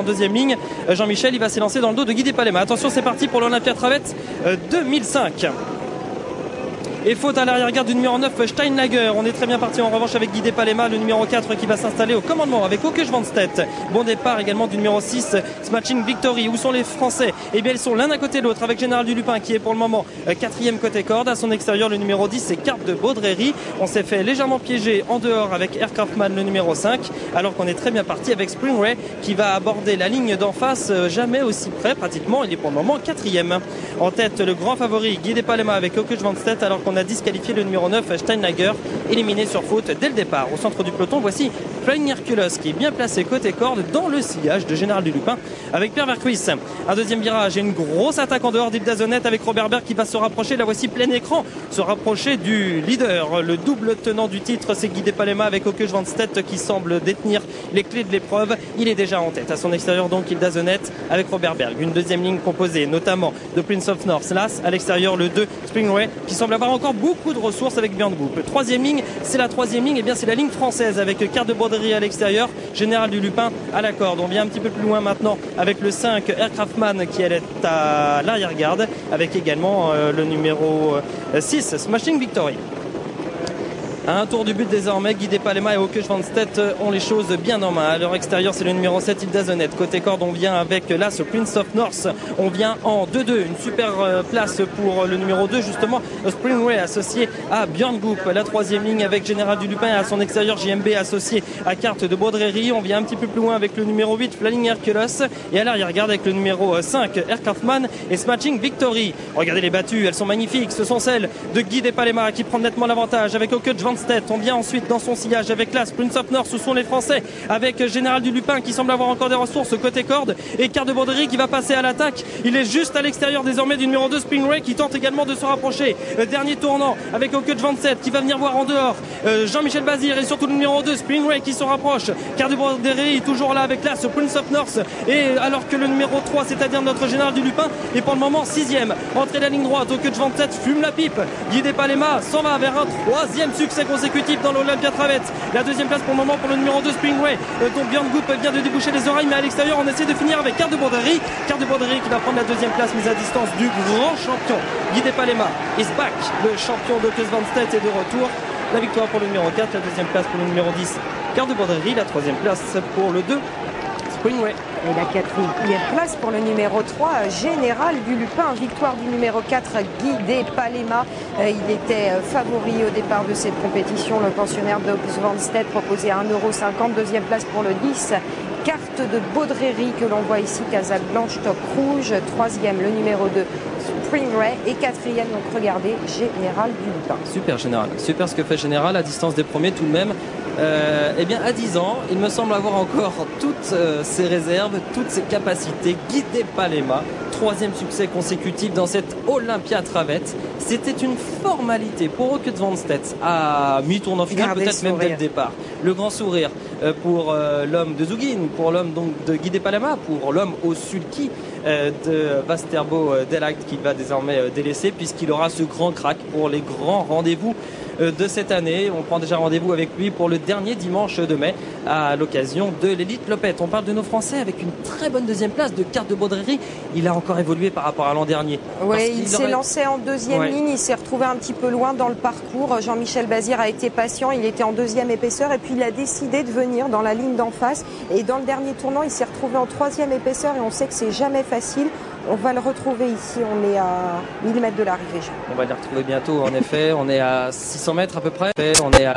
en deuxième ligne. Jean-Michel, il va s'élancer dans le dos de Guy Despalema. Attention, c'est parti pour l'Olympia Travette 2005. Et faute à l'arrière-garde du numéro 9 Steinlager. On est très bien parti en revanche avec Guy Despalema, le numéro 4 qui va s'installer au commandement avec Åke Svanstedt. Bon départ également du numéro 6 Smashing Victory. Où sont les Français? Eh bien ils sont l'un à côté de l'autre avec Général Dulupin qui est pour le moment quatrième côté corde. À son extérieur le numéro 10 c'est Carte de Baudrerie. On s'est fait légèrement piéger en dehors avec Aircraftman le numéro 5, alors qu'on est très bien parti avec Springray qui va aborder la ligne d'en face jamais aussi près pratiquement. Il est pour le moment quatrième. En tête le grand favori Guy Despalema avec Åke Svanstedt, alors qu'on a disqualifié le numéro 9 Steinlager, éliminé sur faute dès le départ. Au centre du peloton, voici Flying Hercules qui est bien placé côté corde dans le sillage de Général Dulupin avec Pierre Vercuis. Un deuxième virage et une grosse attaque en dehors d'Yves Dazenet avec Robert Berg qui va se rapprocher, la voici plein écran, se rapprocher du leader. Le double tenant du titre c'est Guy Despalema avec Åke Svanstedt qui semble détenir les clés de l'épreuve. Il est déjà en tête. À son extérieur donc Yves Dazenet avec Robert Berg. Une deuxième ligne composée notamment de Prince of North Las, à l'extérieur le 2 Springray qui semble avoir encore beaucoup de ressources avec Björn Goop. Troisième ligne, c'est la troisième ligne, et bien c'est la ligne française avec Carte de Baudrerie à l'extérieur, Général Dulupin à la corde. On vient un petit peu plus loin maintenant avec le 5 Aircraftman qui est à l'arrière-garde avec également le numéro 6 Smashing Victory. À un tour du but désormais, Guy Despalema et Åke Svanstedt ont les choses bien en main. À leur extérieur, c'est le numéro 7 Yves Dazenet. Côté corde, on vient avec là ce Prince of North. On vient en 2-2. Une super place pour le numéro 2, justement, Springray associé à Björn Goop. La troisième ligne avec Général Dulupin et à son extérieur JMB associé à Carte de Baudrerie. On vient un petit peu plus loin avec le numéro 8 Flying Hercules et à l'arrière-garde avec le numéro 5 Aircraftman et Smashing Victory. Regardez les battues, elles sont magnifiques. Ce sont celles de Guy Despalema qui prend nettement l'avantage avec Åke Svanstedt. On vient ensuite dans son sillage avec l'As Prince of North où sont les Français avec Général Dulupin qui semble avoir encore des ressources côté corde et Carte de Baudrerie qui va passer à l'attaque. Il est juste à l'extérieur désormais du numéro 2 Springray qui tente également de se rapprocher. Dernier tournant avec Åke Svanstedt qui va venir voir en dehors Jean-Michel Bazir et surtout le numéro 2 Springray qui se rapproche. Carte de Baudrerie toujours là avec l'As Prince of North, et alors que le numéro 3 c'est-à-dire notre Général Dulupin est pour le moment sixième. Entrée de la ligne droite, Åke Svanstedt fume la pipe. Guy Despalema s'en va vers un troisième succès consécutif dans l'Olympia Travette. La deuxième place pour le moment pour le numéro 2 Springray dont Björn Goop vient de déboucher les oreilles, mais à l'extérieur on essaie de finir avec Carte de Baudrerie. Carte de Baudrerie qui va prendre la deuxième place mise à distance du grand champion Guy Despalema is back. Le champion de Åke Svanstedt est de retour. La victoire pour le numéro 4, la deuxième place pour le numéro 10 Carte de Baudrerie, la troisième place pour le 2 Springray. Et la quatrième place pour le numéro 3, Général Dulupin. Victoire du numéro 4, Guy Despalema. Il était favori au départ de cette compétition. Le pensionnaire de Svanstedt proposé à 1,50 €. Deuxième place pour le 10, Carte de Baudrerie que l'on voit ici, casaque blanche, top rouge. Troisième, le numéro 2, Springray. Et quatrième, donc regardez, Général Dulupin. Super Général, super ce que fait Général à distance des premiers tout de même. Eh bien à 10 ans, il me semble avoir encore toutes ses réserves, toutes ses capacités. Guy Despalema, troisième succès consécutif dans cette Olympia Travette. C'était une formalité pour Åke Svanstedt à mi-tournant final, peut-être même dès le départ. Le grand sourire pour l'homme de Zugin, pour l'homme donc de Guy Despalema, pour l'homme au sulky de Västerbo Delight qu'il va désormais délaisser puisqu'il aura ce grand crack pour les grands rendez-vous de cette année. On prend déjà rendez-vous avec lui pour le dernier dimanche de mai à l'occasion de l'Élite Lopette. On parle de nos Français avec une très bonne deuxième place de Carte de Baudrerie. Il a encore évolué par rapport à l'an dernier. Oui, il s'est lancé en deuxième ligne, il s'est retrouvé un petit peu loin dans le parcours. Jean-Michel Bazir a été patient, il était en deuxième épaisseur et puis il a décidé de venir dans la ligne d'en face. Et dans le dernier tournant, il s'est retrouvé en troisième épaisseur et on sait que c'est jamais facile. On va le retrouver ici, on est à 1000 mètres de l'arrivée. On va le retrouver bientôt, en effet. On est à 600 mètres à peu près. On est à